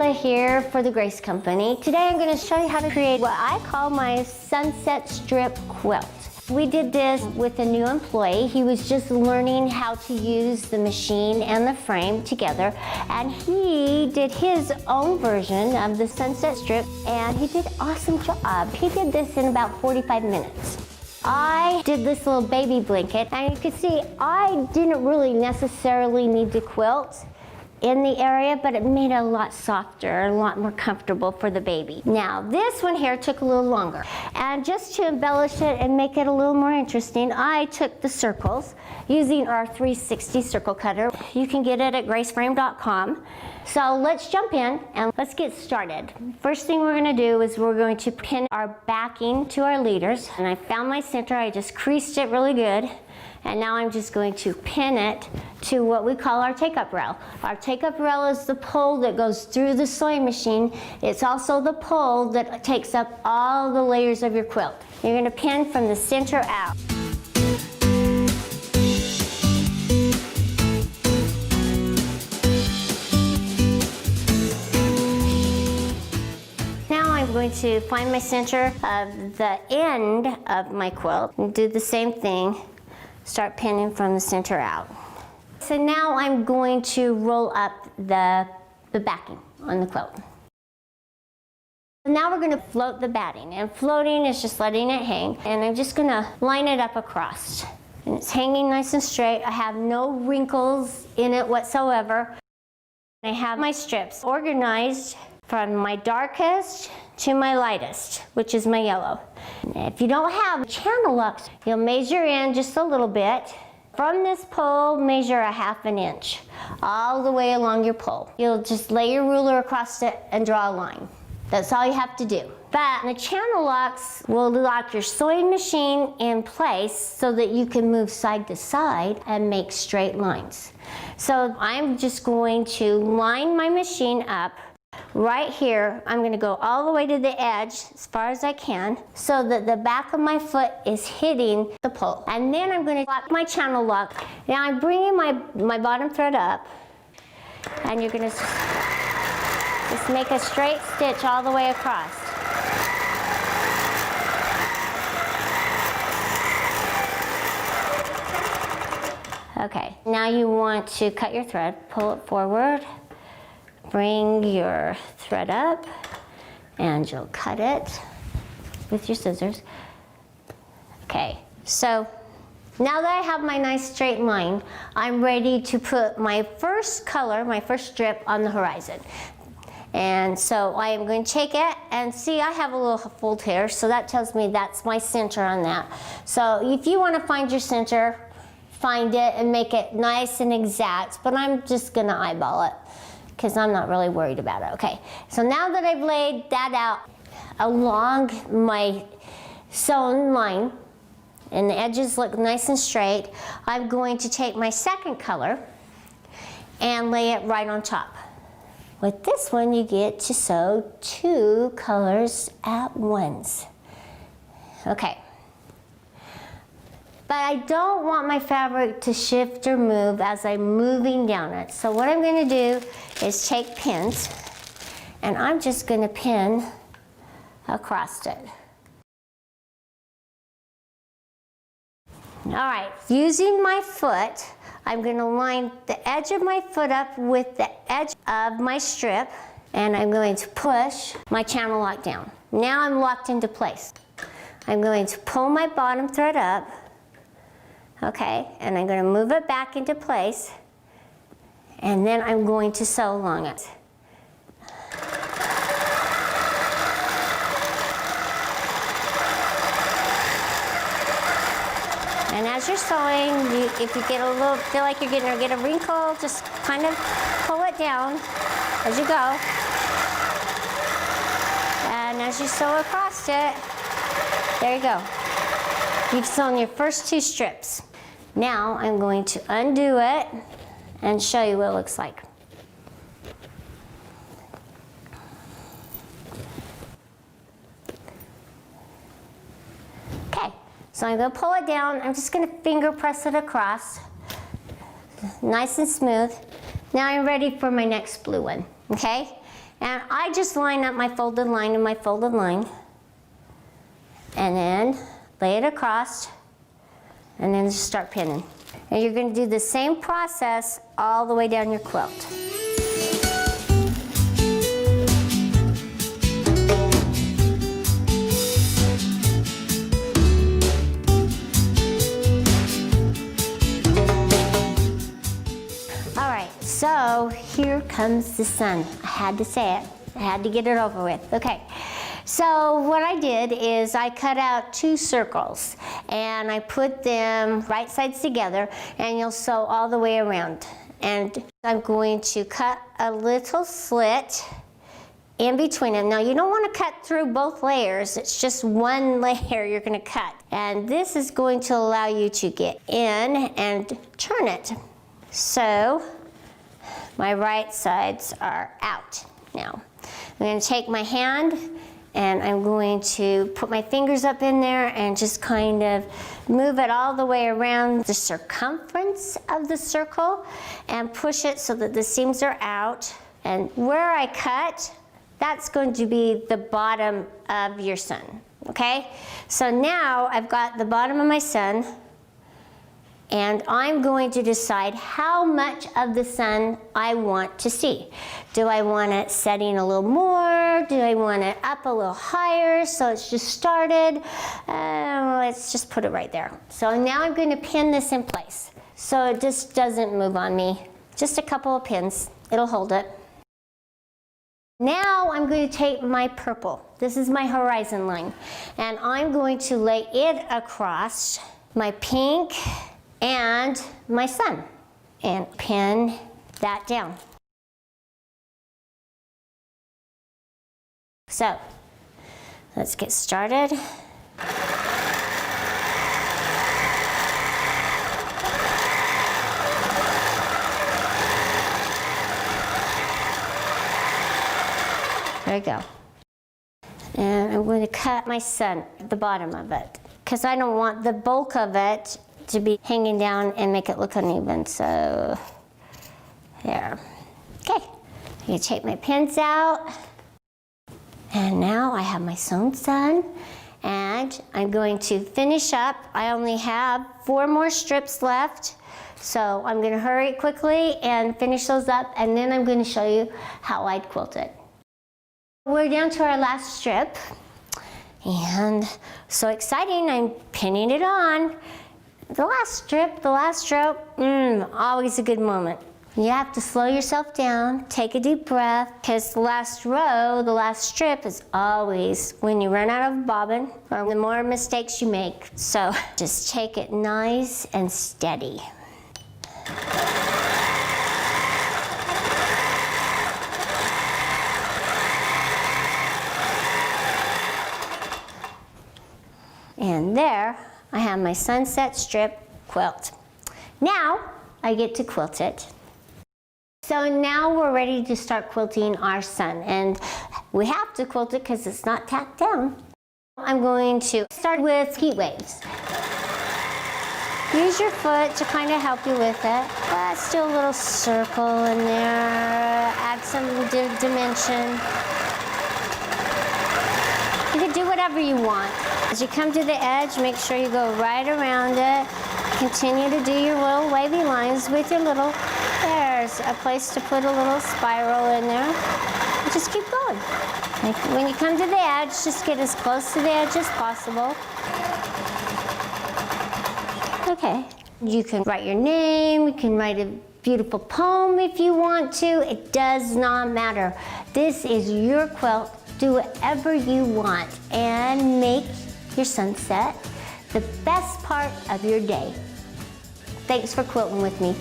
Karla here for the Grace Company. Today I'm going to show you how to create what I call my sunset strip quilt. We did this with a new employee. He was just learning how to use the machine and the frame together, and he did his own version of the sunset strip, and he did an awesome job. He did this in about 45 minutes. I did this little baby blanket, and you can see I didn't really necessarily need to quilt in the area, but it made it a lot softer, a lot more comfortable for the baby. Now, this one here took a little longer. And just to embellish it and make it a little more interesting, I took the circles using our 360 circle cutter. You can get it at graceframe.com. So let's jump in and let's get started. First thing we're gonna do is we're going to pin our backing to our leaders. And I found my center, I just creased it really good. And now I'm just going to pin it to what we call our take-up rail. Our take-up rail is the pole that goes through the sewing machine. It's also the pole that takes up all the layers of your quilt. You're going to pin from the center out. Now I'm going to find my center of the end of my quilt and do the same thing. Start pinning from the center out. So now I'm going to roll up the backing on the quilt. Now we're going to float the batting, and floating is just letting it hang, and I'm just going to line it up across. And it's hanging nice and straight. I have no wrinkles in it whatsoever. I have my strips organized from my darkest to my lightest, which is my yellow. If you don't have channel locks, you'll measure in just a little bit. From this pole, measure a ½ inch all the way along your pole. You'll just lay your ruler across it and draw a line. That's all you have to do. But the channel locks will lock your sewing machine in place so that you can move side to side and make straight lines. So I'm just going to line my machine up right here. I'm going to go all the way to the edge as far as I can so that the back of my foot is hitting the pole. And then I'm going to lock my channel lock. Now I'm bringing my bottom thread up, and you're going to just make a straight stitch all the way across. Okay, now you want to cut your thread, pull it forward. Bring your thread up, and you'll cut it with your scissors. Okay, so now that I have my nice straight line, I'm ready to put my first color, my first strip on the horizon. And so I am going to take it, and see, I have a little fold here, so that tells me that's my center on that. So if you want to find your center, find it and make it nice and exact, but I'm just going to eyeball it, because I'm not really worried about it. Okay, so now that I've laid that out along my sewn line, and the edges look nice and straight, I'm going to take my second color and lay it right on top. With this one, you get to sew 2 colors at once. Okay. But I don't want my fabric to shift or move as I'm moving down it. So what I'm going to do is take pins, and I'm just going to pin across it. All right, using my foot, I'm going to line the edge of my foot up with the edge of my strip, and I'm going to push my channel lock down. Now I'm locked into place. I'm going to pull my bottom thread up. Okay, and I'm going to move it back into place, and then I'm going to sew along it. And as you're sewing, if you get a little, feel like you're going to get a wrinkle, just kind of pull it down as you go. And as you sew across it, there you go. You've sewn your first 2 strips. Now I'm going to undo it and show you what it looks like. Okay, so I'm going to pull it down. I'm just going to finger press it across, nice and smooth. Now I'm ready for my next blue one, okay? And I just line up my folded line and my folded line, and then lay it across, and then just start pinning. And you're going to do the same process all the way down your quilt. All right, so here comes the sun. I had to say it. I had to get it over with. Okay. So what I did is I cut out 2 circles and I put them right sides together, and you'll sew all the way around. And I'm going to cut a little slit in between them. Now you don't want to cut through both layers, it's just one layer you're going to cut. And this is going to allow you to get in and turn it. So my right sides are out. Now I'm going to take my hand and I'm going to put my fingers up in there and just kind of move it all the way around the circumference of the circle and push it so that the seams are out. And where I cut, that's going to be the bottom of your sun, okay? So now I've got the bottom of my sun, and I'm going to decide how much of the sun I want to see. Do I want it setting a little more? Do I want it up a little higher so it's just started? Let's just put it right there. So now I'm going to pin this in place so it just doesn't move on me. Just a couple of pins, it'll hold it. Now I'm going to take my purple. This is my horizon line, and I'm going to lay it across my pink and my sun and pin that down. So let's get started. There we go. And I'm going to cut my sun at the bottom of it because I don't want the bulk of it to be hanging down and make it look uneven. So there. Okay, I'm going to take my pins out, and now I have my sewn sun, and I'm going to finish up. I only have 4 more strips left, so I'm going to hurry quickly and finish those up, and then I'm going to show you how I'd quilt it. We're down to our last strip, and so exciting, I'm pinning it on. The last stroke, always a good moment. You have to slow yourself down, take a deep breath, because the last row, the last strip is always when you run out of bobbin or the more mistakes you make. So just take it nice and steady. And there I have my sunset strip quilt. Now I get to quilt it. So now we're ready to start quilting our sun, and we have to quilt it because it's not tacked down. I'm going to start with heat waves. Use your foot to kind of help you with it. Let's do a little circle in there, add some dimension. You can do whatever you want. As you come to the edge, make sure you go right around it. Continue to do your little wavy lines with your little, there's a place to put a little spiral in there. And just keep going. Like when you come to the edge, just get as close to the edge as possible. Okay. You can write your name, you can write a beautiful poem if you want to. It does not matter. This is your quilt. Do whatever you want and make your sunset the best part of your day. Thanks for quilting with me.